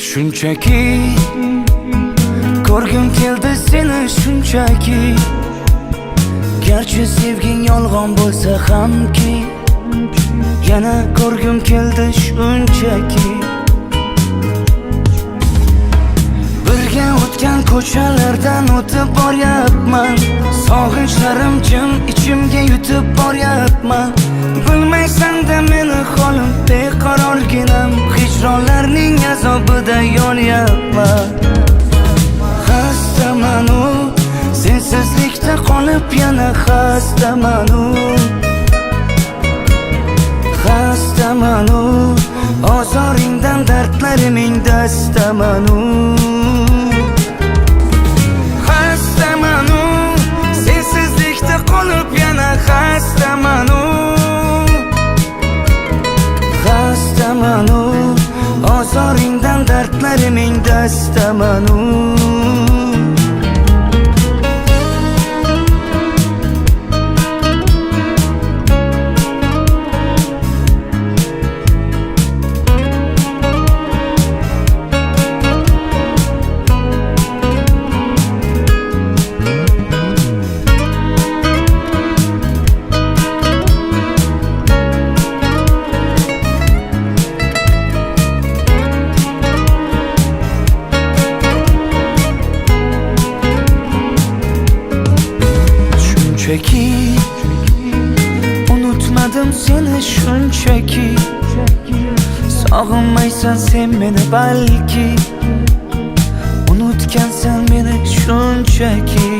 Shunchaki ko'rgim keldi seni shunchaki. Garchi sevging yolg'on bo'lsa hamki, yana ko'rgim keldi shunchaki. Birga o'tgan ko'chalardan o'tib boryapman, sog'inchlarim jim ichimga yutib boryapman. Bilmaysan-da meni holim beqarorginam, hijronlarning azobida yonyapman. Xastaman u sensizlikda qolib, yana xastaman u. Xastaman u ozoringdan dardlariming dastaman u. Xastaman u sensizlikda qolib, yana xastaman u. Xastaman u ozoringdan dardlariming dastaman u. Shunchaki unutmadim seni shunchaki. Sog'inmaysan sen meni balki, unutgansan meni shunchaki.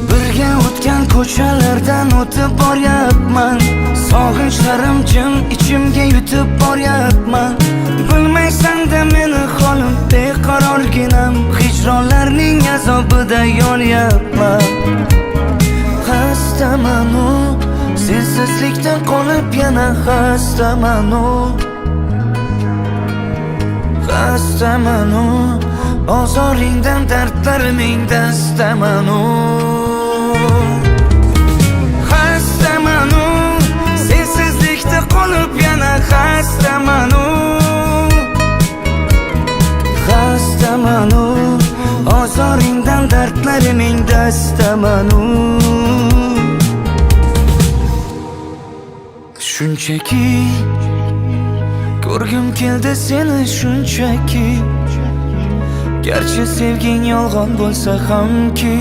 Birga o'tgan ko'chalardan o'tib boryapman, sog'inchlarim jim ichimga yutib boryapman. Bilmaysan-da meni holim beqarorginam, hijronlarning azobida yonyapman. Xastaman u sensizlikda qolib, yana xastaman u. Xastaman u ozoringdan dardlariming dastaman u. Xastaman u sensizlikda qolib, yana xastaman u. Xastaman u ozoringdan dardlariming dastaman u. Shunchaki ko'rgim keldi seni shunchaki. Garchi sevging yolg'on bo'lsa hamki,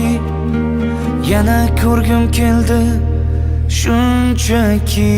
yana ko'rgim keldi shunchaki.